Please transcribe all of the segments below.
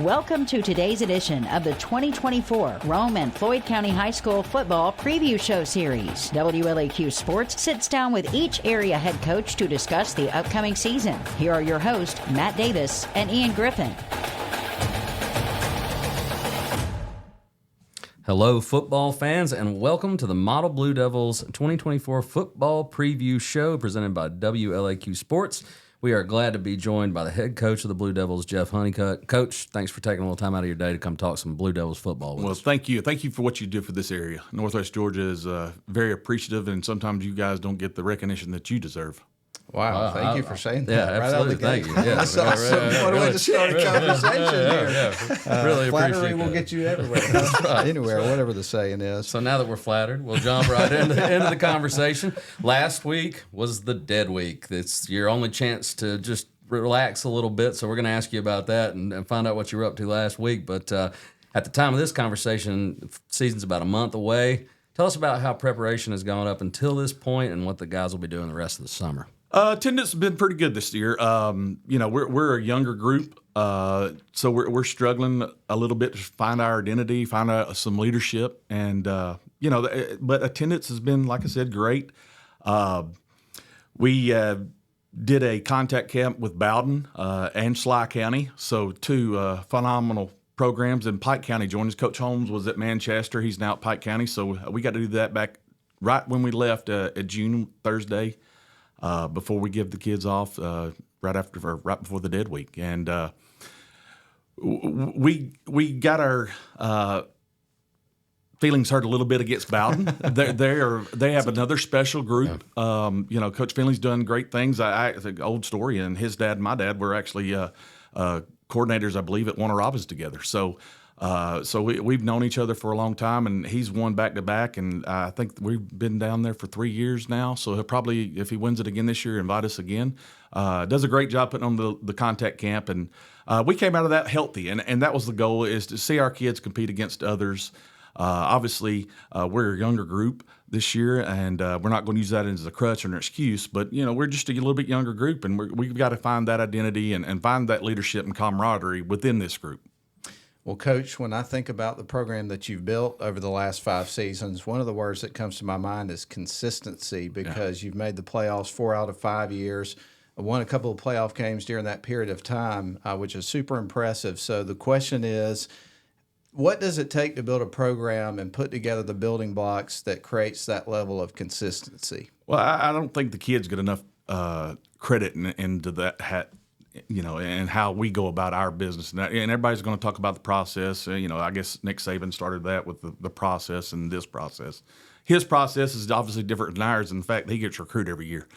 Welcome to today's edition of the 2024 Rome and Floyd County High School Football Preview Show Series. WLAQ Sports sits down with each area head coach to discuss the upcoming season. Here are your hosts, Matt Davis and Ian Griffin. Hello, football fans, and welcome to the Model Blue Devils 2024 Football Preview Show presented by WLAQ Sports. We are glad to be joined by the head coach of the Blue Devils, Jeff Hunnicutt. Coach, thanks for taking a little time out of your day to come talk some Blue Devils football with us. Thank you. Thank you for what you do for this area. Northwest Georgia is very appreciative, and sometimes you guys don't get the recognition that you deserve. Wow, thank you for saying that. Yeah, absolutely. Thank you. Yeah, That's awesome. What a way to start a conversation here. Really flattery appreciate will that. get you everywhere. Right. Anywhere, whatever the saying is. So now that we're flattered, we'll jump right into the conversation. Last week was the dead week. It's your only chance to just relax a little bit, so we're going to ask you about that and find out what you were up to last week. But at the time of this conversation, the season's about a month away. Tell us about how preparation has gone up until this point and what the guys will be doing the rest of the summer. Attendance has been pretty good this year. We're a younger group, so we're struggling a little bit to find our identity, find out some leadership, and but attendance has been, like I said, great. We did a contact camp with Bowden and Sly County, so two phenomenal programs. And Pike County joined us. Coach Holmes was at Manchester. He's now at Pike County, so we got to do that back right when we left at June Thursday. Before we give the kids off, right before the dead week, and we got our feelings hurt a little bit against Bowden. They have another special group. Coach Finley's done great things. It's an old story, and his dad and my dad were actually coordinators, I believe, at Warner Robins together. So we've known each other for a long time, and he's won back-to-back, and I think we've been down there for 3 years now. So he'll probably, if he wins it again this year, invite us again. Does a great job putting on the contact camp, and we came out of that healthy, and that was the goal, is to see our kids compete against others. Obviously, we're a younger group this year, and we're not going to use that as a crutch or an excuse, but we're just a little bit younger group, and we've got to find that identity and find that leadership and camaraderie within this group. Well, Coach, when I think about the program that you've built over the last 5 seasons, one of the words that comes to my mind is consistency, because you've made the playoffs 4 out of 5 years, won a couple of playoff games during that period of time, which is super impressive. So the question is, what does it take to build a program and put together the building blocks that creates that level of consistency? Well, I don't think the kids get enough credit into that hat. And how we go about our business. And everybody's going to talk about the process. I guess Nick Saban started that with the process and this process. His process is obviously different than ours. In fact, he gets recruited every year.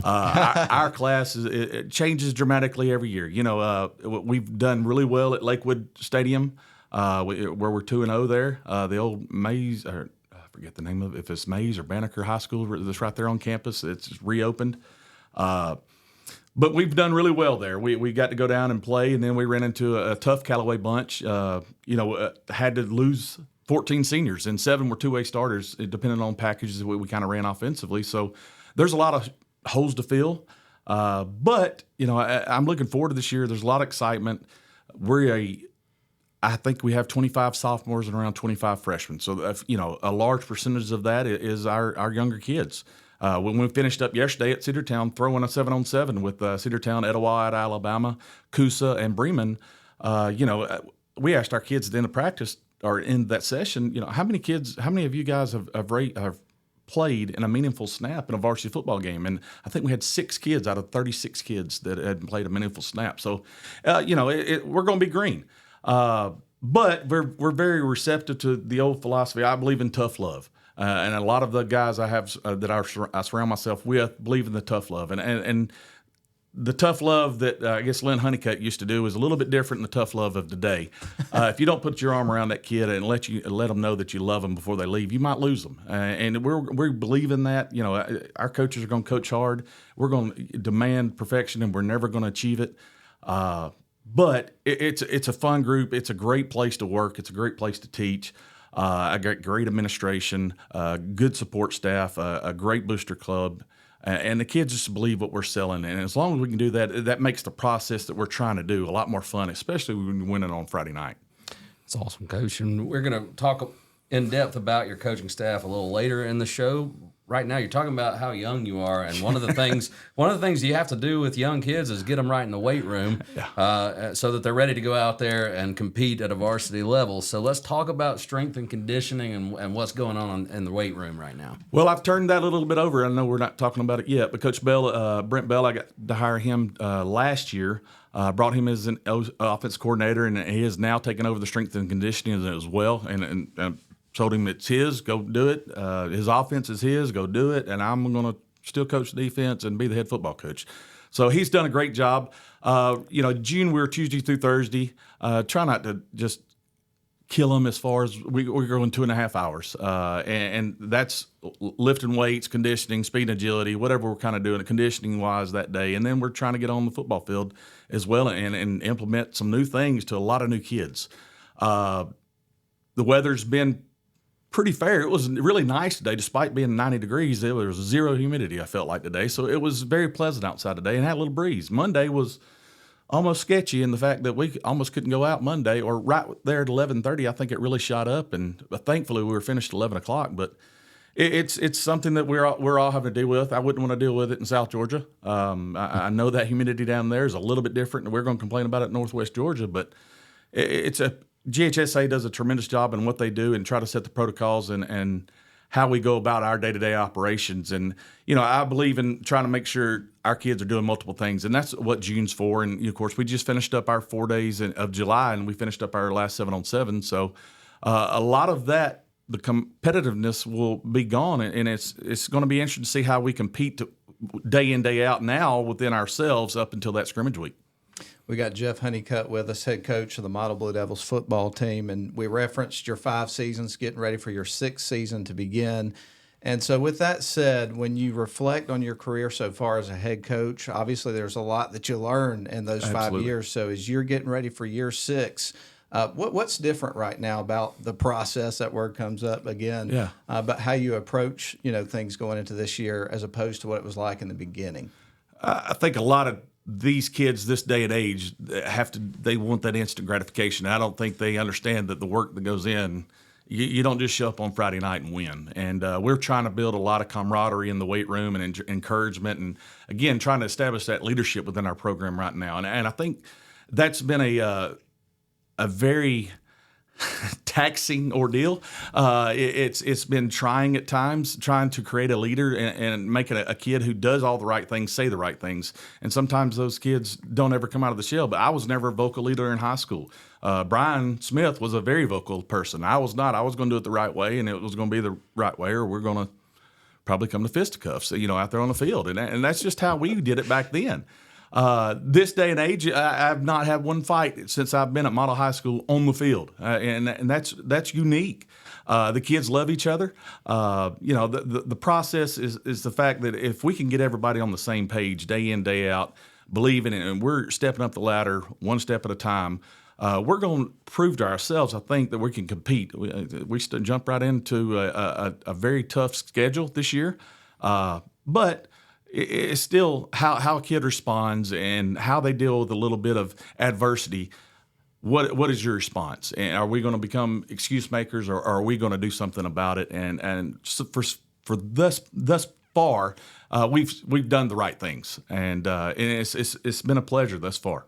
Our class, it changes dramatically every year. We've done really well at Lakewood Stadium, where we're 2-0 there. The old Mays, or I forget the name of it, if it's Mays or Banneker High School that's right there on campus. It's reopened. But we've done really well there. We got to go down and play, and then we ran into a tough Callaway bunch. Had to lose 14 seniors, and 7 were two-way starters, depending on packages that we kind of ran offensively. So there's a lot of holes to fill. But I'm looking forward to this year. There's a lot of excitement. I think we have 25 sophomores and around 25 freshmen. So a large percentage of that is our younger kids. When we finished up yesterday at Cedartown, throwing a 7-on-7 with Cedartown, Etowah, Alabama, Coosa, and Bremen, we asked our kids at the end of practice or in that session, how many of you guys have played in a meaningful snap in a varsity football game? And I think we had 6 kids out of 36 kids that had played a meaningful snap. So, we're going to be green. But we're very receptive to the old philosophy. I believe in tough love. And a lot of the guys I have that I surround myself with believe in the tough love. And the tough love that I guess Lynn Honeycutt used to do is a little bit different than the tough love of today. If you don't put your arm around that kid and let them know that you love them before they leave, you might lose them. And we believe in that. Our coaches are going to coach hard. We're going to demand perfection, and we're never going to achieve it. But it's a fun group. It's a great place to work. It's a great place to teach. I got great administration, good support staff, a great booster club. And the kids just believe what we're selling. And as long as we can do that, that makes the process that we're trying to do a lot more fun, especially when we're winning on Friday night. It's awesome, Coach. And we're going to talk in depth about your coaching staff a little later in the show. Right now, you're talking about how young you are, and one of the things you have to do with young kids is get them right in the weight room, so that they're ready to go out there and compete at a varsity level. So let's talk about strength and conditioning and what's going on in the weight room right now. Well, I've turned that a little bit over. I know we're not talking about it yet, but Coach Bell, Brent Bell, I got to hire him last year. Brought him as an offense coordinator, and he is now taking over the strength and conditioning as well. And told him it's his, go do it. His offense is his, go do it. And I'm going to still coach the defense and be the head football coach. So he's done a great job. June, we were Tuesday through Thursday. Try not to just kill them as far as we're going 2.5 hours. And that's lifting weights, conditioning, speed and agility, whatever we're kind of doing conditioning-wise that day. And then we're trying to get on the football field as well and implement some new things to a lot of new kids. The weather's been pretty fair. It was really nice today, despite being 90 degrees. There was zero humidity, I felt like, today. So it was very pleasant outside today and had a little breeze. Monday was almost sketchy in the fact that we almost couldn't go out Monday, or right there at 11:30, I think it really shot up. And thankfully, we were finished at 11 o'clock. But it's something that we're all having to deal with. I wouldn't want to deal with it in South Georgia. I know that humidity down there is a little bit different, and we're going to complain about it in Northwest Georgia. But GHSA does a tremendous job in what they do and try to set the protocols and how we go about our day-to-day operations. And, I believe in trying to make sure our kids are doing multiple things, and that's what June's for. And, of course, we just finished up our 4 days of July, and we finished up our last 7-on-7. So a lot of that, the competitiveness will be gone, and it's going to be interesting to see how we compete day in, day out now within ourselves up until that scrimmage week. We got Jeff Hunnicutt with us, head coach of the Model Blue Devils football team, and we referenced your 5 seasons, getting ready for your 6th season to begin. And so with that said, when you reflect on your career so far as a head coach, obviously there's a lot that you learn in those Absolutely. 5 years. So as you're getting ready for year 6, what's different right now about the process? That word comes up again. Yeah. But how you approach, things going into this year as opposed to what it was like in the beginning. I think a lot of these kids this day and age they want that instant gratification. I don't think they understand that the work that goes in, you don't just show up on Friday night and win. And we're trying to build a lot of camaraderie in the weight room and encouragement, and again, trying to establish that leadership within our program right now. And I think that's been a very taxing ordeal. It's been trying at times, trying to create a leader and make it a kid who does all the right things, say the right things. And sometimes those kids don't ever come out of the shell. But I was never a vocal leader in high school. Brian Smith was a very vocal person. I was not. I was going to do it the right way, and it was going to be the right way, or we're going to probably come to fisticuffs, out there on the field. And that's just how we did it back then. This day and age, I've not had one fight since I've been at Model High School on the field, and that's unique. The kids love each other. The process is the fact that if we can get everybody on the same page day in, day out, believing it, and we're stepping up the ladder one step at a time, we're going to prove to ourselves, I think, that we can compete. We jump right into a very tough schedule this year, but it's still how a kid responds and how they deal with a little bit of adversity. What is your response? And are we going to become excuse makers, or are we going to do something about it? And so for thus far, we've done the right things, and it's been a pleasure thus far.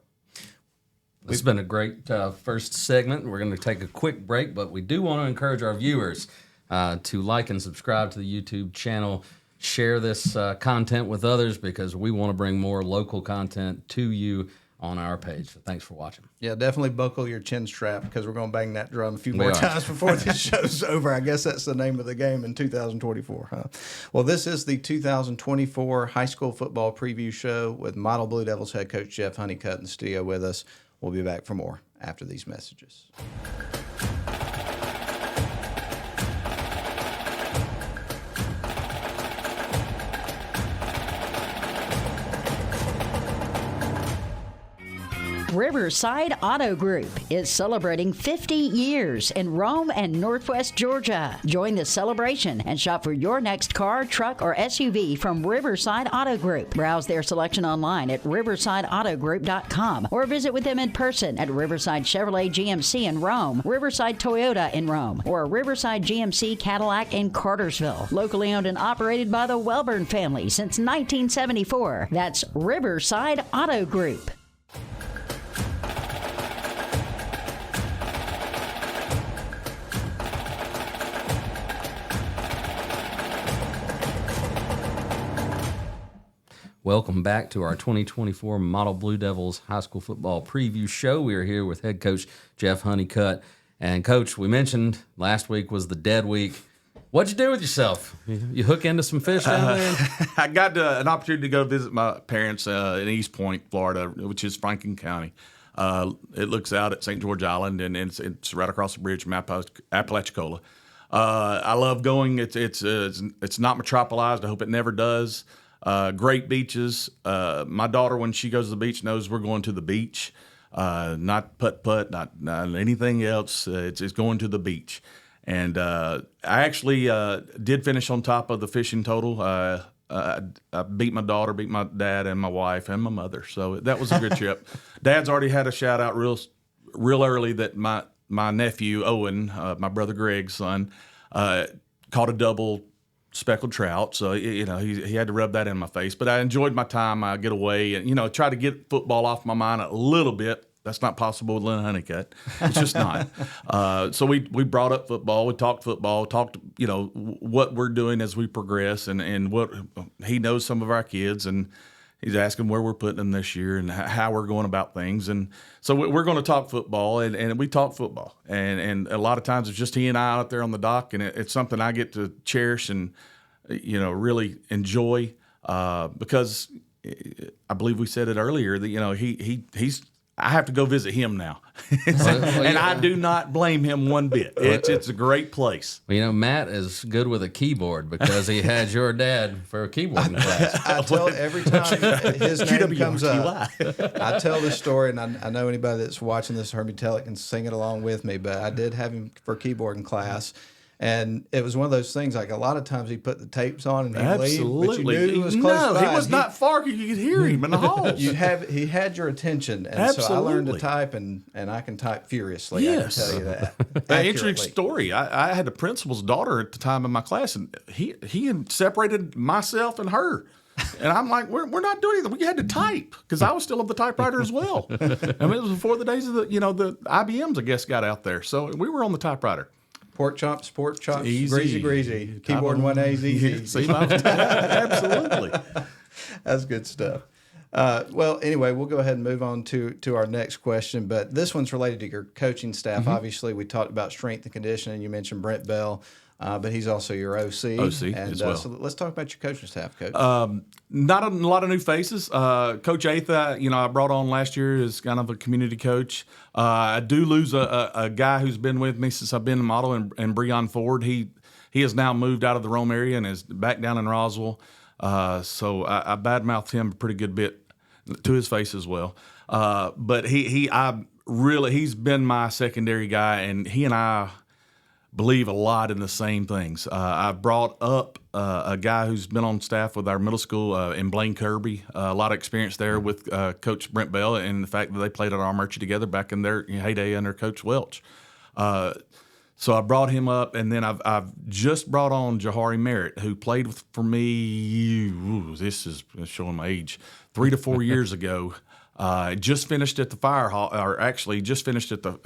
It's been a great first segment. We're going to take a quick break, but we do want to encourage our viewers to like and subscribe to the YouTube channel. Share this content with others, because we want to bring more local content to you on our page. So thanks for watching. Yeah, definitely buckle your chin strap, because we're going to bang that drum a few more times before this show's over. I guess that's the name of the game in 2024, huh? Well, this is the 2024 high school football preview show with Model Blue Devils head coach Jeff Hunnicutt in the studio with us. We'll be back for more after these messages. Riverside Auto Group is celebrating 50 years in Rome and Northwest Georgia. Join the celebration and shop for your next car, truck, or SUV from Riverside Auto Group. Browse their selection online at riversideautogroup.com or visit with them in person at Riverside Chevrolet GMC in Rome, Riverside Toyota in Rome, or Riverside GMC Cadillac in Cartersville. Locally owned and operated by the Welburn family since 1974. That's Riverside Auto Group. Welcome back to our 2024 Model Blue Devils High School Football Preview Show. We are here with head coach Jeff Hunnicutt. And, Coach, we mentioned last week was the dead week. What'd you do with yourself? You hook into some fish down there? I got an opportunity to go visit my parents in East Point, Florida, which is Franklin County. It looks out at St. George Island, and it's right across the bridge from Apalachicola. I love going. It's not metropolized. I hope it never does. Great beaches. My daughter, when she goes to the beach, knows we're going to the beach. Not putt-putt, not anything else. It's going to the beach. And I actually did finish on top of the fishing total. I beat my daughter, beat my dad and my wife and my mother. So that was a good trip. Dad's already had a shout-out real early that my nephew, Owen, my brother Greg's son, caught a double speckled trout, so he had to rub that in my face. But I enjoyed my time. I get away and try to get football off my mind a little bit. That's not possible with Lynn Hunnicutt. It's just not. So we brought up football. We talked football. Talked what we're doing as we progress, and what he knows some of our kids, and he's asking where we're putting them this year and how we're going about things. And so we're going to talk football, and we talk football. And a lot of times it's just he and I out there on the dock, and it's something I get to cherish and, really enjoy because I believe we said it earlier that, he's I have to go visit him now. And I do not blame him one bit. It's a great place. Well, Matt is good with a keyboard because he had your dad for a keyboarding class. I tell every time his name comes up, I tell this story, and I know anybody that's watching this heard me tell it can sing it along with me, but I did have him for keyboarding class. And it was one of those things, like a lot of times he put the tapes on and he'd leave, but you knew he was close by. He was not far. You could hear him in the halls. He had your attention. And Absolutely. So I learned to type, and I can type furiously. Yes. I can tell you that. An interesting story. I had the principal's daughter at the time in my class, and he had separated myself and her. And I'm like, we're not doing anything. We had to type because I was still on the typewriter as well. I mean, it was before the days of the IBMs, I guess, got out there. So we were on the typewriter. Pork chops, easy. greasy. Keyboard in 1A's easy. See, absolutely. That's good stuff. Well, anyway, we'll go ahead and move on to our next question. But this one's related to your coaching staff. Obviously, we talked about strength and conditioning. You mentioned Brent Bell, but he's also your OC. OC and, as well. So let's talk about your coaching staff, Coach. Not a lot of new faces. Coach Atha, I brought on last year as kind of a community coach. I do lose a guy who's been with me since I've been in model, and Breon Ford. He has now moved out of the Rome area and is back down in Roswell. So I badmouthed him a pretty good bit to his face as well. But he's been my secondary guy, and he and I believe a lot in the same things. I brought up a guy who's been on staff with our middle school in Blaine Kirby. A lot of experience there with Coach Brent Bell, and the fact that they played at Armurchie together back in their heyday under Coach Welch. So I brought him up, and then I've just brought on Jahari Merritt, who played for me. This is showing my age. 3 to 4 years ago. Just finished at the fire hall, or actually just finished at the.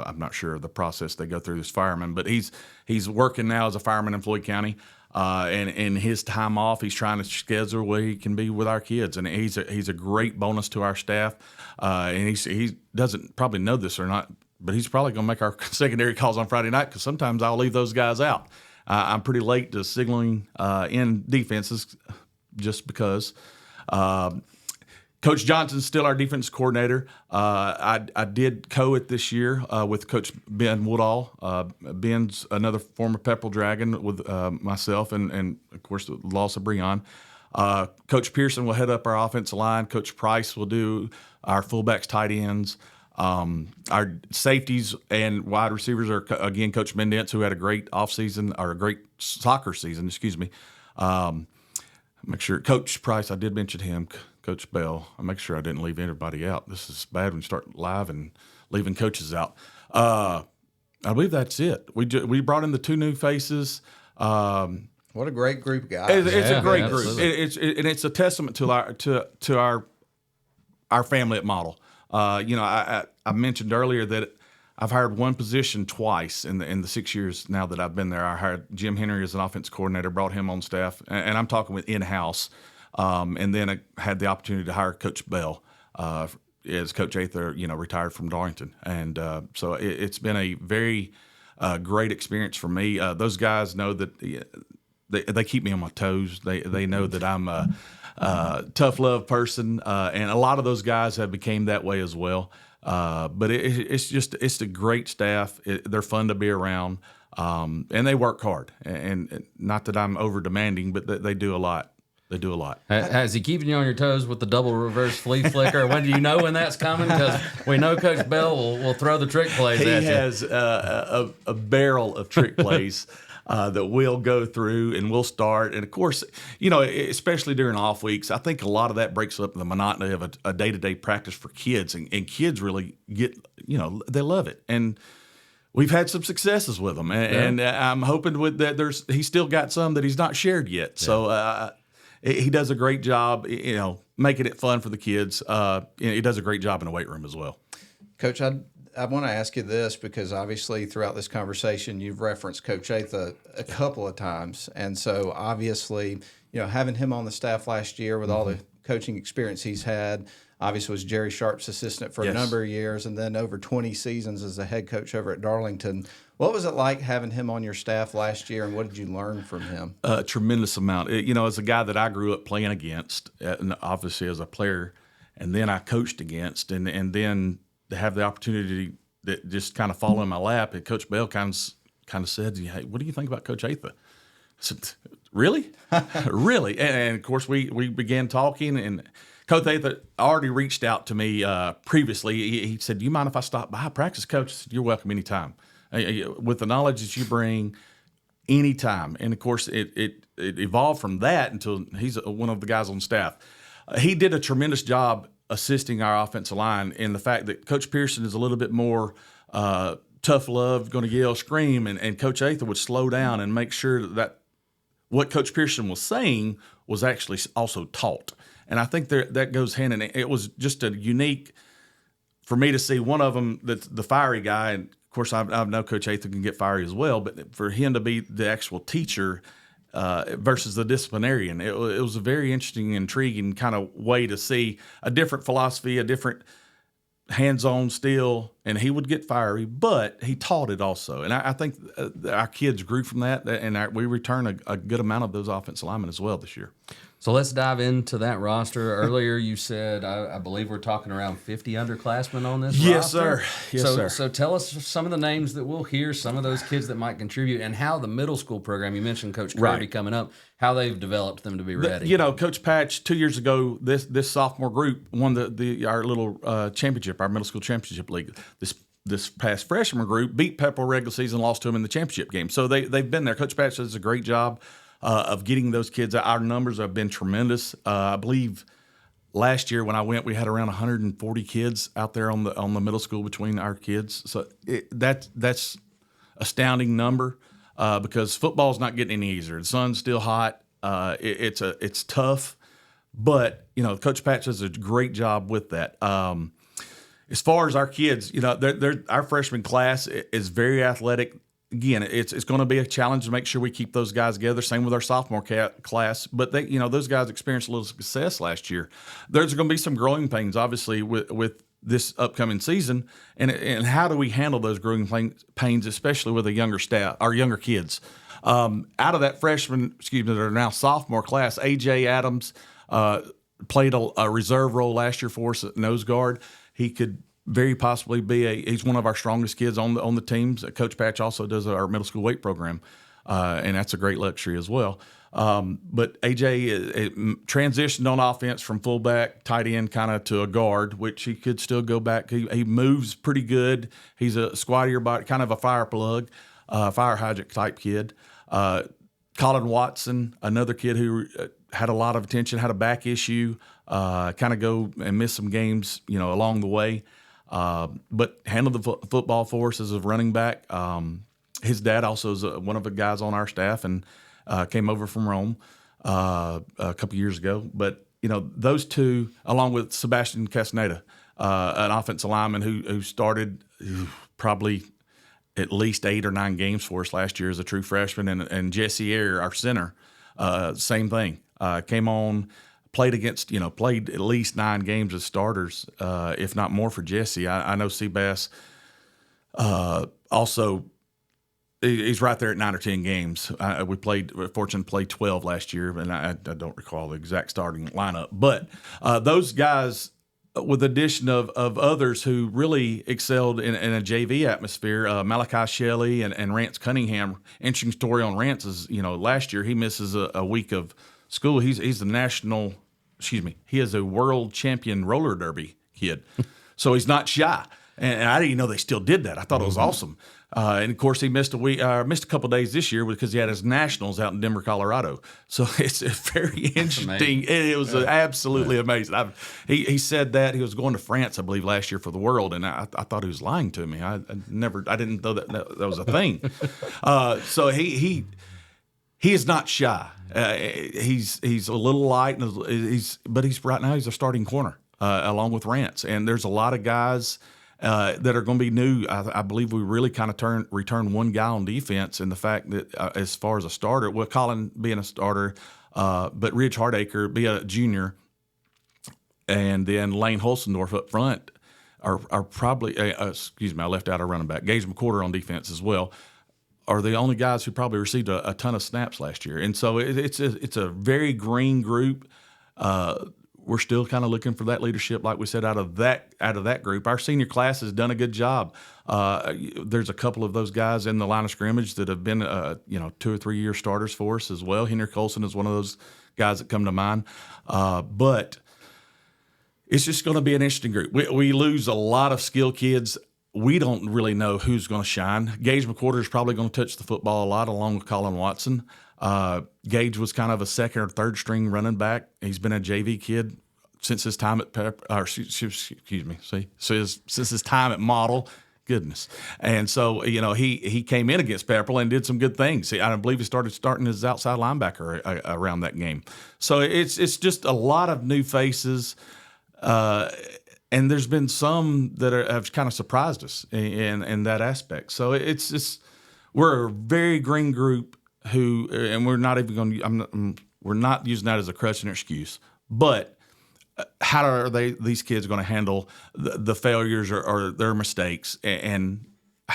I'm not sure of the process they go through as fireman, but he's working now as a fireman in Floyd County. And in his time off, he's trying to schedule where he can be with our kids, and he's a great bonus to our staff. And he doesn't probably know this or not, but he's probably going to make our secondary calls on Friday night because sometimes I'll leave those guys out. I'm pretty late to signaling in defenses just because. Coach Johnson's still our defense coordinator. I did co-it this year with Coach Ben Woodall. Ben's another former Pepperell Dragon with myself and of course, the loss of Breon. Coach Pearson will head up our offensive line. Coach Price will do our fullbacks, tight ends. Our safeties and wide receivers are, again, Coach Mendentz, who had a great offseason, or a great soccer season, excuse me. Make sure, Coach Price, I did mention him, Coach Bell. I'll make sure I didn't leave anybody out. This is bad when you start live and leaving coaches out. I believe that's it. We brought in the 2 new faces. What a great group of guys. It's a great group. Absolutely. It's a testament to our family at Model. I mentioned earlier that I've hired one position twice in the 6 years now that I've been there. I hired Jim Henry as an offense coordinator, brought him on staff, and I'm talking with in-house. And then I had the opportunity to hire Coach Bell as Coach Ather, retired from Darlington. And so it's been a very great experience for me. Those guys know that they keep me on my toes. They know that I'm a tough love person, and a lot of those guys have became that way as well. But it's a great staff. They're fun to be around, and they work hard. And not that I'm over demanding, but they do a lot. They do a lot. Has he keeping you on your toes with the double reverse flea flicker? When do you know when that's coming? Because we know Coach Bell will throw the trick plays at you. He has a barrel of trick plays that we'll go through and we'll start. And, of course, especially during off weeks, I think a lot of that breaks up the monotony of a day-to-day practice for kids. And kids really get, they love it. And we've had some successes with them. And I'm hoping with that he's still got some that he's not shared yet. Yeah. So he does a great job, making it fun for the kids. He does a great job in the weight room as well. Coach, I want to ask you this because obviously throughout this conversation you've referenced Coach Ather a couple of times. And so obviously, having him on the staff last year with all the coaching experience he's had, obviously was Jerry Sharp's assistant for a number of years and then over 20 seasons as the head coach over at Darlington. What was it like having him on your staff last year, and what did you learn from him? A tremendous amount. As a guy that I grew up playing against, and obviously as a player, and then I coached against, and then to have the opportunity that just kind of fall in my lap, and Coach Bell kind of said, "Hey, what do you think about Coach Ather?" I said, "Really, really?" And of course, we began talking, and Coach Ather already reached out to me previously. He said, "Do you mind if I stop by practice, Coach?" I said, "You're welcome anytime." With the knowledge that you bring, anytime. And, of course, it evolved from that until he's one of the guys on staff. He did a tremendous job assisting our offensive line in the fact that Coach Pearson is a little bit more tough love, going to yell, scream, and Coach Ather would slow down and make sure that what Coach Pearson was saying was actually also taught. And I think that goes hand in hand. It was just a unique for me to see one of them that's the fiery guy, and of course, I know Coach Ather can get fiery as well, but for him to be the actual teacher versus the disciplinarian, it was a very interesting, intriguing kind of way to see a different philosophy, a different hands-on still, and he would get fiery, but he taught it also. And I think our kids grew from that, and we return a good amount of those offensive linemen as well this year. So let's dive into that roster. Earlier you said, I believe we're talking around 50 underclassmen on this roster. Yes, sir. Yes, sir. So tell us some of the names that we'll hear, some of those kids that might contribute, and how the middle school program, you mentioned Coach Kirby coming up, how they've developed them to be ready. Coach Patch, 2 years ago, this sophomore group won our little championship, our middle school championship league. This past freshman group beat Pepperell regular season, lost to them in the championship game. So they've been there. Coach Patch does a great job of getting those kids. Our numbers have been tremendous. I believe last year when I went, we had around 140 kids out there on the middle school between our kids. So that's astounding number because football's not getting any easier. The sun's still hot. It's tough, but Coach Patch does a great job with that. As far as our kids, our freshman class is very athletic. Again, it's going to be a challenge to make sure we keep those guys together. Same with our sophomore class, but those guys experienced a little success last year. There's going to be some growing pains, obviously, with this upcoming season, and how do we handle those growing pains, especially with a younger staff, our younger kids. Out of that freshman, that are now sophomore class, AJ Adams played a reserve role last year for us at nose guard. He could very possibly he's one of our strongest kids on the teams. Coach Patch also does our middle school weight program, and that's a great luxury as well. But AJ transitioned on offense from fullback, tight end, kind of to a guard, which he could still go back. He moves pretty good. He's a squattier body, kind of a fire plug, fire hydrant type kid. Colin Watson, another kid who had a lot of attention, had a back issue, kind of go and miss some games, along the way. But handled the football for us as a running back. His dad also is one of the guys on our staff and came over from Rome a couple years ago. But, those two, along with Sebastian Castaneda, an offensive lineman who started probably at least 8 or 9 games for us last year as a true freshman, and Jesse Ayer, our center, same thing. Came on, played at least 9 games as starters, if not more for Jesse. I know Seabass also, he's right there at 9 or 10 games. We're fortunate to play 12 last year, and I don't recall the exact starting lineup. But those guys, with the addition of others who really excelled in a JV atmosphere, Malachi Shelley and Rance Cunningham. Interesting story on Rance is, last year he misses a week of school. He is a world champion roller derby kid. So he's not shy. And I didn't even know they still did that. I thought it was awesome. And of course, he missed a couple of days this year because he had his nationals out in Denver, Colorado. So it's very interesting. It was absolutely amazing. He said that he was going to France, I believe, last year for the World, and I thought he was lying to me. I didn't know that was a thing. So he is not shy. He's a little light, but right now he's a starting corner along with Rance, and there's a lot of guys that are going to be new. I believe we really kind of return one guy on defense, and the fact that as far as a starter, well, Colin being a starter, but Ridge Hardacre be a junior, and then Lane Holsendorf up front are probably, I left out a running back, Gage McQuarter on defense as well, are the only guys who probably received a ton of snaps last year. And so it's a very green group. We're still kind of looking for that leadership, like we said, out of that group. Our senior class has done a good job. There's a couple of those guys in the line of scrimmage that have been 2 or 3 year starters for us as well. Henry Colson is one of those guys that come to mind. But it's just going to be an interesting group. We lose a lot of skilled kids. We don't really know who's going to shine. Gage McQuarter is probably going to touch the football a lot, along with Colin Watson. Gage was kind of a second or third string running back. He's been a JV kid since his time at since his time at Model. Goodness. And so, he came in against Pepperell and did some good things. I believe he starting as outside linebacker around that game. So it's just a lot of new faces. And there's been some that have kind of surprised us in that aspect. So we're a very green group and we're not even going to. We're not using that as a crutch and excuse. But how are these kids going to handle the failures or their mistakes, and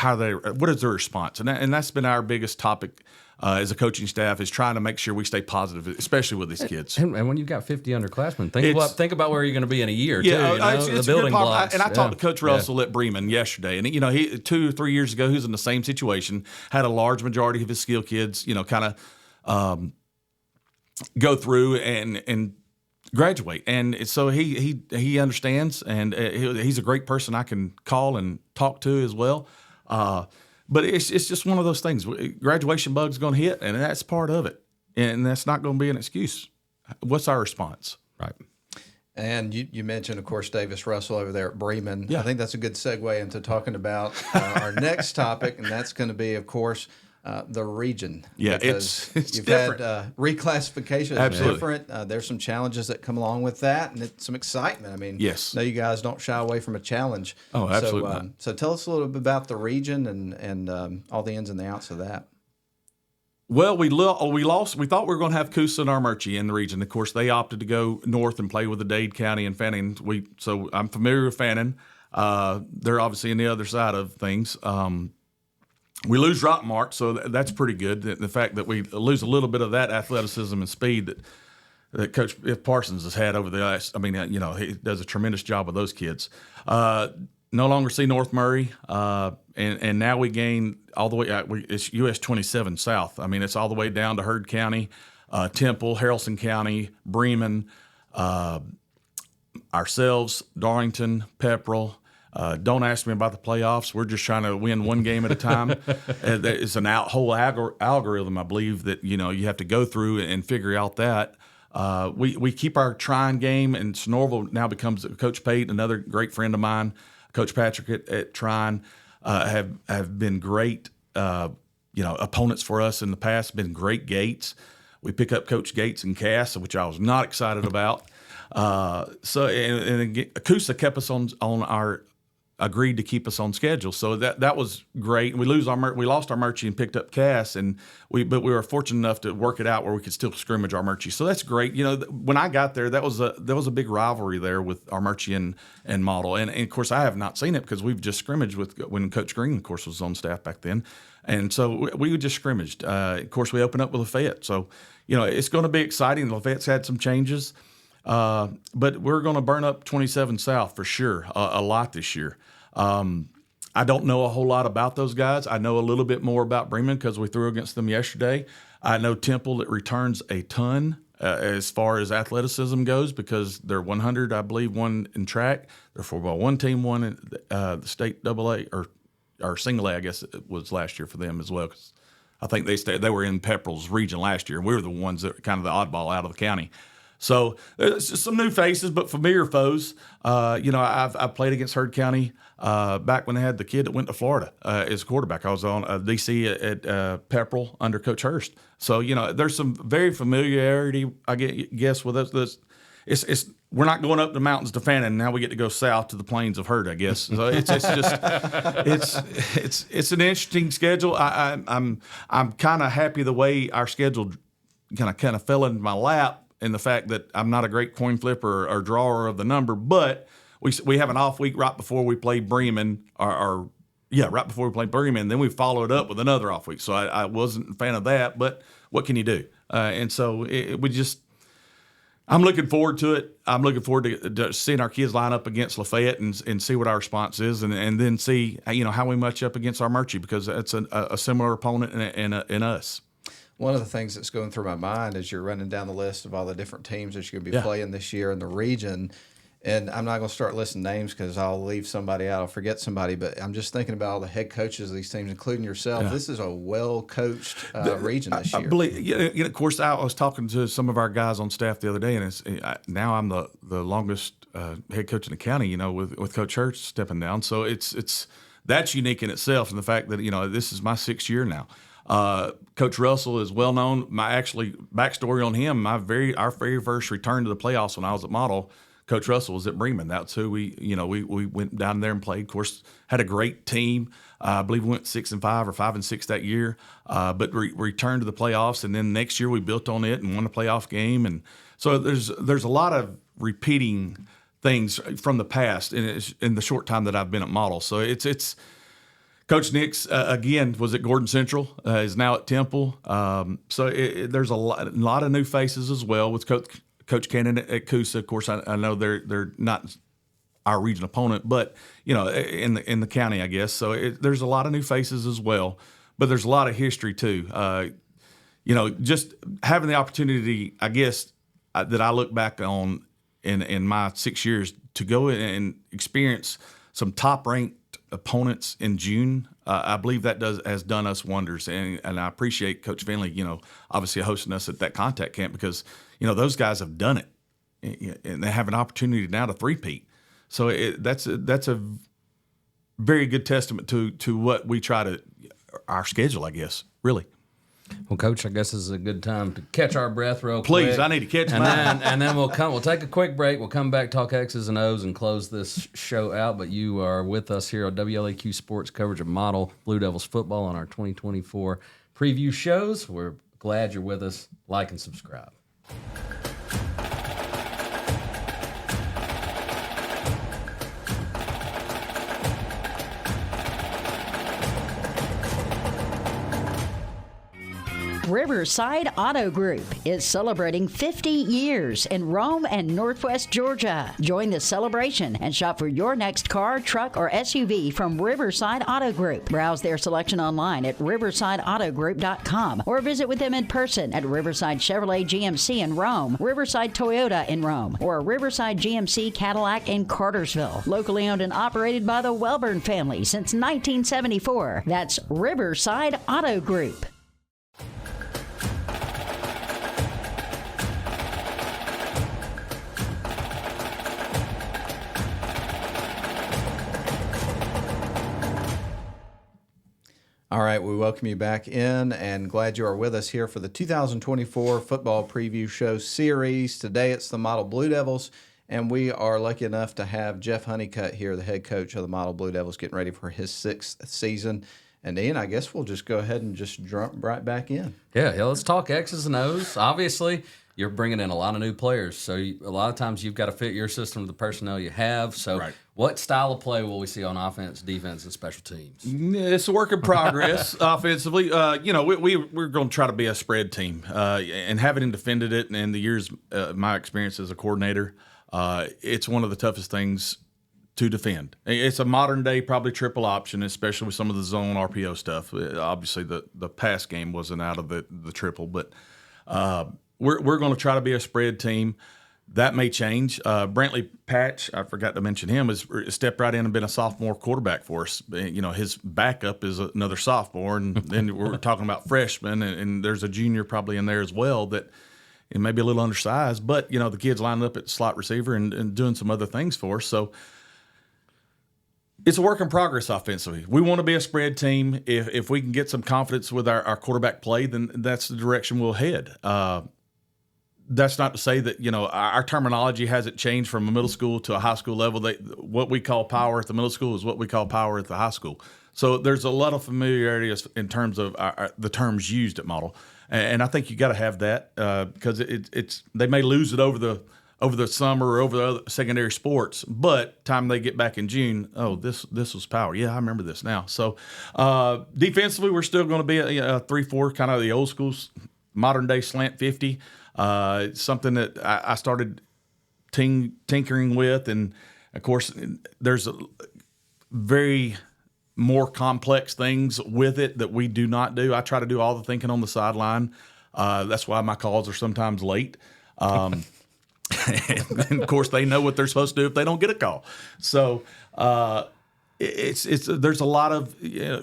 what is their response? And that's been our biggest topic. As a coaching staff, is trying to make sure we stay positive, especially with these kids. And when you've got 50 underclassmen, think about where you're going to be in a year, too. It's the building blocks. And I talked to Coach Russell at Bremen yesterday, and he 2 or 3 years ago, he was in the same situation, had a large majority of his skill kids, kind of go through and graduate. And so he understands, and he's a great person I can call and talk to as well. But it's just one of those things. Graduation bug's going to hit, and that's part of it. And that's not going to be an excuse. What's our response? Right. And you mentioned, of course, Davis Russell over there at Bremen. Yeah. I think that's a good segue into talking about our next topic, and that's going to be, of course, the region. Yeah, because it's you've different. had reclassification. Absolutely. Different. There's some challenges that come along with that, and it's some excitement. I mean, yes. I know you guys don't shy away from a challenge. Oh, absolutely not. So tell us a little bit about the region and all the ins and the outs of that. Well, we lost. We thought we were going to have Coosa and Armuchee in the region. Of course, they opted to go north and play with the Dade County and Fannin. So I'm familiar with Fannin. They're obviously on the other side of things. We lose Rockmart, so that's pretty good. The fact that we lose a little bit of that athleticism and speed that Coach Parsons has had over the last. He does a tremendous job with those kids. No longer see North Murray, and now we gain all the way. It's US 27 South. It's all the way down to Heard County. Temple, Haralson County, Bremen, ourselves, Darlington, Pepperell. Don't ask me about the playoffs. We're just trying to win one game at a time. It's an whole algorithm, I believe, that you have to go through and figure out that. We keep our trying game, and Snorville now becomes Coach Pate, another great friend of mine, Coach Patrick at Trine, have been great opponents for us in the past. Been great Gates. We pick up Coach Gates and Cass, which I was not excited about. So Coosa kept us on our agreed to keep us on schedule, so that was great. We lost our Murchie and picked up Cass, but we were fortunate enough to work it out where we could still scrimmage our Murchie. So that's great. When I got there, there was a big rivalry there with our Murchie and Model, and of course I have not seen it because we've just scrimmaged when Coach Green, of course, was on staff back then, and so we just scrimmaged. Of course, we opened up with Lafayette, so it's going to be exciting. Lafayette's had some changes. But we're going to burn up 27 South for sure, a lot this year. I don't know a whole lot about those guys. I know a little bit more about Bremen because we threw against them yesterday. I know Temple that returns a ton as far as athleticism goes because they're 100, I believe, one in track. They're 4x1 team, one in the state AA or single A, I guess it was last year for them as well. 'Cause I think they were in Pepperell's region last year, and we were the ones that were kind of the oddball out of the county. So it's just some new faces, but familiar foes. I've played against Heard County back when they had the kid that went to Florida as quarterback. I was on DC at Pepperell under Coach Hurst. So there's some very familiarity, I guess, with us. It's we're not going up the mountains to Fannin. Now we get to go south to the plains of Heard, I guess. So it's an interesting schedule. I'm kind of happy the way our schedule kind of fell into my lap. In the fact that I'm not a great coin flipper or drawer of the number, but we have an off week right before we play Bremen, right before we play Bremen. Then we followed up with another off week. So I wasn't a fan of that, but what can you do? And so I'm looking forward to it. I'm looking forward to seeing our kids line up against Lafayette and see what our response is, and then see how we match up against our Murchie because it's a similar opponent in us. One of the things that's going through my mind as you're running down the list of all the different teams that you're going to be playing this year in the region, and I'm not going to start listing names because I'll leave somebody out, I'll forget somebody, but I'm just thinking about all the head coaches of these teams, including yourself. Yeah. This is a well-coached region this year. I believe, of course, I was talking to some of our guys on staff the other day, and now I'm the longest head coach in the county, with Coach Hurst stepping down. So that's unique in itself, and the fact that, this is my 6th year now. Coach Russell is well known. My backstory on him, our very first return to the playoffs when I was at Model, Coach Russell was at Bremen. That's who we went down there and played. Of course, had a great team. I believe we went 6-5 or 5-6 that year. But returned to the playoffs, and then next year we built on it and won a playoff game. And so there's a lot of repeating things from the past in the short time that I've been at Model. So it's. Coach Nix, again, was at Gordon Central, is now at Temple. So there's a lot of new faces as well with Coach Cannon at Coosa. Of course, I know they're not our region opponent, but, in the county, I guess. So there's a lot of new faces as well, but there's a lot of history too. Just having the opportunity, I guess, that I look back on in my 6 years to go and experience some top-ranked opponents in June, I believe that has done us wonders, and I appreciate Coach Finley, obviously hosting us at that contact camp because those guys have done it, and they have an opportunity now to three-peat. So that's a very good testament to what we try to our schedule, I guess, really. Well, Coach, I guess this is a good time to catch our breath real quick. Please, I need to catch mine. And then we'll take a quick break. We'll come back, talk X's and O's, and close this show out. But you are with us here on WLAQ Sports coverage of Model Blue Devils football on our 2024 preview shows. We're glad you're with us. Like and subscribe. Riverside Auto Group is celebrating 50 years in Rome and Northwest Georgia. Join the celebration and shop for your next car, truck, or SUV from Riverside Auto Group. Browse their selection online at riversideautogroup.com or visit with them in person at Riverside Chevrolet GMC in Rome, Riverside Toyota in Rome, or Riverside GMC Cadillac in Cartersville. Locally owned and operated by the Welburn family since 1974. That's Riverside Auto Group. All right, we welcome you back in and glad you are with us here for the 2024 Football Preview Show series. Today it's the Model Blue Devils, and we are lucky enough to have Jeff Hunnicutt here, the head coach of the Model Blue Devils, getting ready for his 6th season. And Ian, I guess we'll just go ahead and just jump right back in. Yeah, let's talk X's and O's. Obviously, you're bringing in a lot of new players, so a lot of times you've got to fit your system to the personnel you have. So what style of play will we see on offense, defense, and special teams? It's a work in progress offensively. We're going to try to be a spread team. And having defended it in the years, my experience as a coordinator, it's one of the toughest things to defend. It's a modern day probably triple option, especially with some of the zone RPO stuff. Obviously, the pass game wasn't out of the triple, but we're going to try to be a spread team. That may change. Brantley Patch, I forgot to mention him, has stepped right in and been a sophomore quarterback for us. You know, his backup is another sophomore, and then we're talking about freshmen, and there's a junior probably in there as well that it may be a little undersized, but, you know, the kid's lining up at slot receiver and doing some other things for us. So it's a work in progress offensively. We want to be a spread team. If we can get some confidence with our quarterback play, then that's the direction we'll head. That's not to say that, you know, our terminology hasn't changed from a middle school to a high school level. What we call power at the middle school is what we call power at the high school. So there's a lot of familiarity in terms of the terms used at Model. And I think you got to have that because they may lose it over the summer or over the other secondary sports, but time they get back in June, this was power. Yeah, I remember this now. So defensively, we're still going to be a 3-4, kind of the old school, modern day slant 50. Something that I started tinkering with, and of course, there's very more complex things with it that we do not do. I try to do all the thinking on the sideline. That's why my calls are sometimes late. And of course, they know what they're supposed to do if they don't get a call. So there's a lot of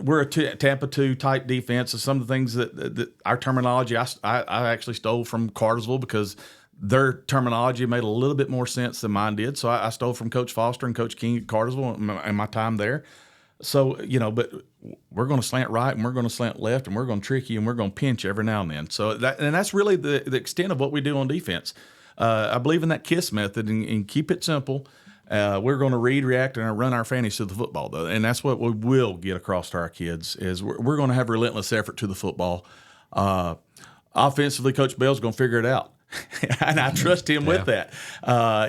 we're a Tampa 2 type defense. So some of the things that our terminology I actually stole from Cartersville because their terminology made a little bit more sense than mine did. So I stole from Coach Foster and Coach King at Cartersville in my time there. So, you know, but we're going to slant right and we're going to slant left and we're going to trick you and we're going to pinch every now and then. So that's really the extent of what we do on defense. I believe in that KISS method and keep it simple. We're going to read, react, and run our fantasy to the football, though. And that's what we will get across to our kids is we're going to have relentless effort to the football. Offensively, Coach Bell's going to figure it out. And I trust him with that.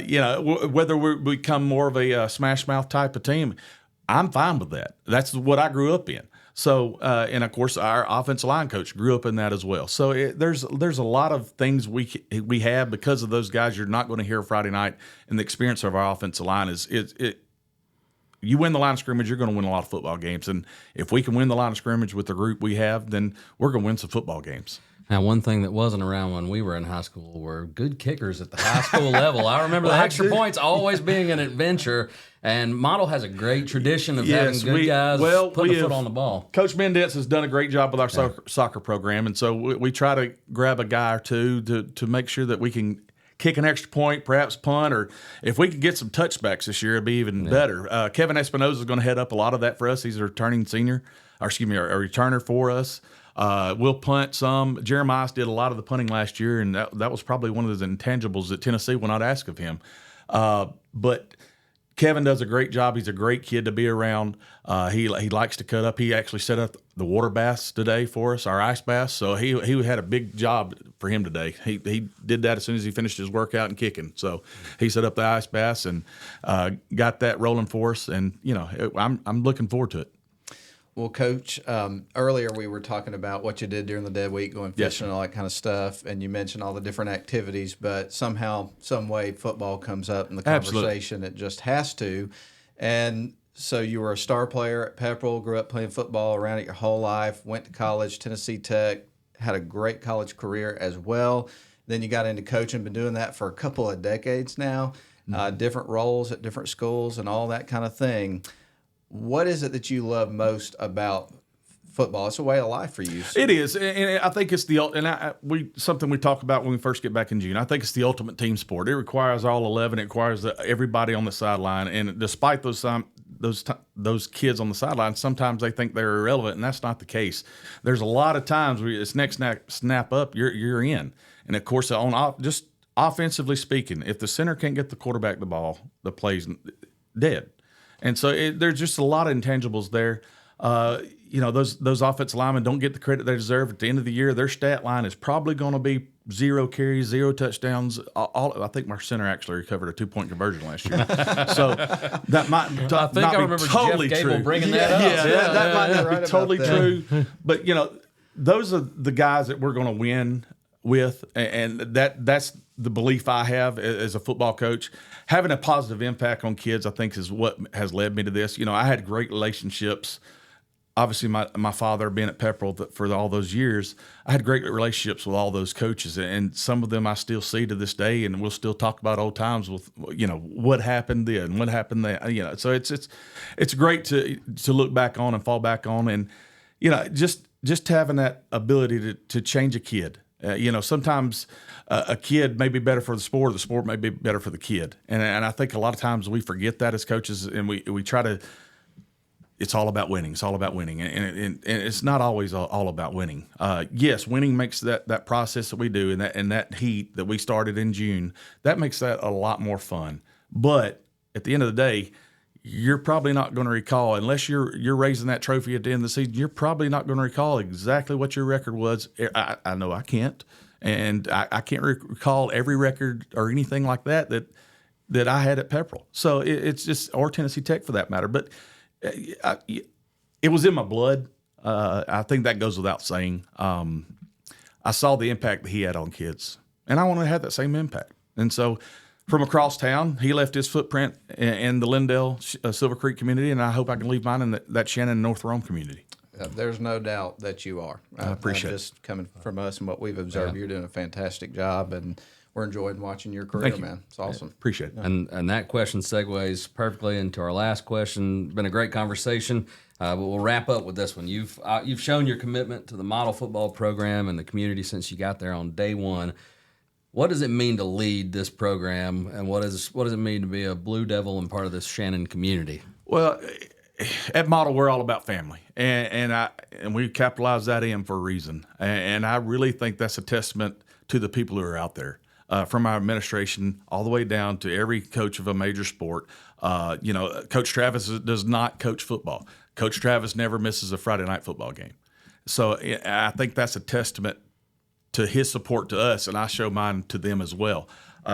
You know, whether we become more of a smash mouth type of team, I'm fine with that. That's what I grew up in. So, and of course, our offensive line coach grew up in that as well. So there's a lot of things we have because of those guys. You're not going to hear Friday night, and the experience of our offensive line is you win the line of scrimmage, you're going to win a lot of football games. And if we can win the line of scrimmage with the group we have, then we're going to win some football games. Now, one thing that wasn't around when we were in high school were good kickers at the high school level. I remember the extra points always being an adventure, and Model has a great tradition of having good guys putting a foot on the ball. Coach Mendez has done a great job with our soccer program, and so we try to grab a guy or two to make sure that we can kick an extra point, perhaps punt, or if we could get some touchbacks this year, it'd be even better. Kevin Espinoza is going to head up a lot of that for us. He's a returning a returner for us. We'll punt some. Jeremiah did a lot of the punting last year, and that was probably one of the intangibles that Tennessee will not ask of him. But Kevin does a great job. He's a great kid to be around. He likes to cut up. He actually set up the water baths today for us, our ice baths. So he had a big job for him today. He did that as soon as he finished his workout and kicking. So he set up the ice baths and got that rolling for us. And I'm looking forward to it. Well, Coach, earlier we were talking about what you did during the dead week, going fishing and all that kind of stuff, and you mentioned all the different activities, but somehow, some way, football comes up in the conversation. It just has to. And so you were a star player at Pepperell, grew up playing football around it your whole life, went to college, Tennessee Tech, had a great college career as well. Then you got into coaching, been doing that for a couple of decades now, different roles at different schools and all that kind of thing. What is it that you love most about football? It's a way of life for you. It is, and I think it's something we talk about when we first get back in June. I think it's the ultimate team sport. It requires all 11. It requires everybody on the sideline, and despite those kids on the sideline, sometimes they think they're irrelevant, and that's not the case. There's a lot of times where it's next snap up, you're in, and of course just offensively speaking, if the center can't get the quarterback the ball, the play's dead. And so there's just a lot of intangibles there. Those offensive linemen don't get the credit they deserve. At the end of the year, their stat line is probably going to be 0 carries, 0 touchdowns. I think my center actually recovered a 2-point conversion last year. So that might I think I remember totally Jeff Gable true. bringing that up. That might not right be totally about that. true. But those are the guys that we're going to win with, and that's the belief I have as a football coach. Having a positive impact on kids, I think, is what has led me to this. I had great relationships. Obviously, my father being at Pepperell for all those years, I had great relationships with all those coaches, and some of them I still see to this day, and we'll still talk about old times with what happened then, what happened then. So it's great to look back on and fall back on, and just having that ability to change a kid. Sometimes a kid may be better for the sport, or the sport may be better for the kid. And I think a lot of times we forget that as coaches, and we try to – it's all about winning. It's all about winning. And it's not always all about winning. Yes, winning makes that process that we do and that heat that we started in June, that makes that a lot more fun. But at the end of the day, you're probably not going to recall, unless you're raising that trophy at the end of the season, you're probably not going to recall exactly what your record was. I know I can't, and I can't recall every record or anything like that I had at Pepperell. So it's just, or Tennessee Tech for that matter. But it was in my blood. I think that goes without saying. I saw the impact that he had on kids, and I want to have that same impact. And so from across town, he left his footprint in the Lindale, Silver Creek community, and I hope I can leave mine in that Shannon North Rome community. There's no doubt that you are. I appreciate it. Just coming from us and what we've observed, you're doing a fantastic job, and we're enjoying watching your career, Thank you. man. It's awesome. Appreciate it. And that question segues perfectly into our last question. Been a great conversation, but we'll wrap up with this one. You've shown your commitment to the model football program and the community since you got there on day one. What does it mean to lead this program, and what does it mean to be a Blue Devil and part of this Shannon community? Well, at Model, we're all about family, and we capitalize that in for a reason. And I really think that's a testament to the people who are out there, from our administration all the way down to every coach of a major sport. Coach Travis does not coach football. Coach Travis never misses a Friday night football game. So I think that's a testament to his support to us, and I show mine to them as well.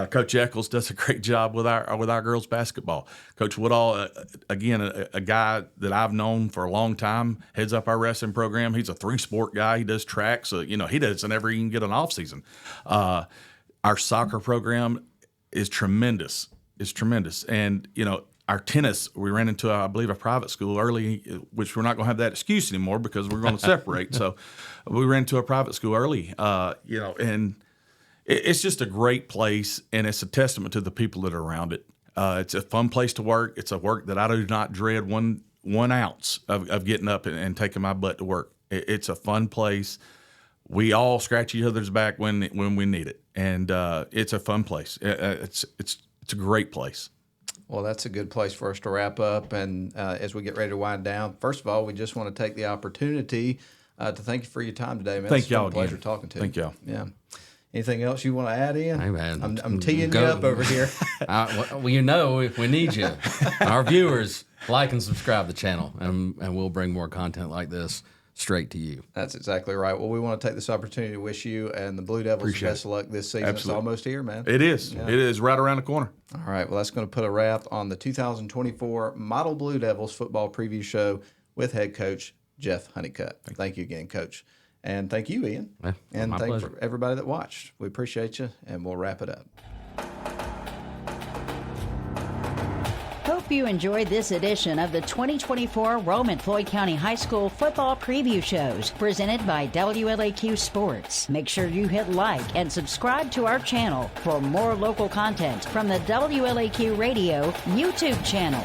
Coach Eccles does a great job with our girls basketball. Coach Woodall, again, a guy that I've known for a long time, heads up our wrestling program. He's a 3-sport guy. He does track, so he doesn't ever even get an off season. Our soccer program is tremendous. It's tremendous, and our tennis, we ran into, I believe, a private school early, which we're not going to have that excuse anymore because we're going to separate. So we ran to a private school early, and it's just a great place, and it's a testament to the people that are around it. It's a fun place to work. It's a work that I do not dread one ounce of getting up and taking my butt to work. It's a fun place. We all scratch each other's back when we need it, and it's a fun place. It's a great place. Well, that's a good place for us to wrap up. And as we get ready to wind down, first of all, we just want to take the opportunity to thank you for your time today, man. Thank it's been y'all a pleasure again. talking to you. Thank y'all. Yeah. Anything else you want to add, Ian? Hey, man. I'm teeing you up over here. Well, if we need you. Our viewers, like and subscribe to the channel, and we'll bring more content like this straight to you. That's exactly right. Well, we want to take this opportunity to wish you and the Blue Devils the best of luck this season. Absolutely. It's almost here, man. It is. Yeah. It is right around the corner. All right. Well, that's going to put a wrap on the 2024 Model Blue Devils football preview show with head coach Jeff Hunnicutt. Thank you again, Coach. And thank you, Ian. Yeah, and my thank pleasure. for everybody that watched. We appreciate you, and we'll wrap it up. Hope you enjoyed this edition of the 2024 Rome and Floyd County High School football preview shows presented by WLAQ Sports. Make sure you hit like and subscribe to our channel for more local content from the WLAQ Radio YouTube channel.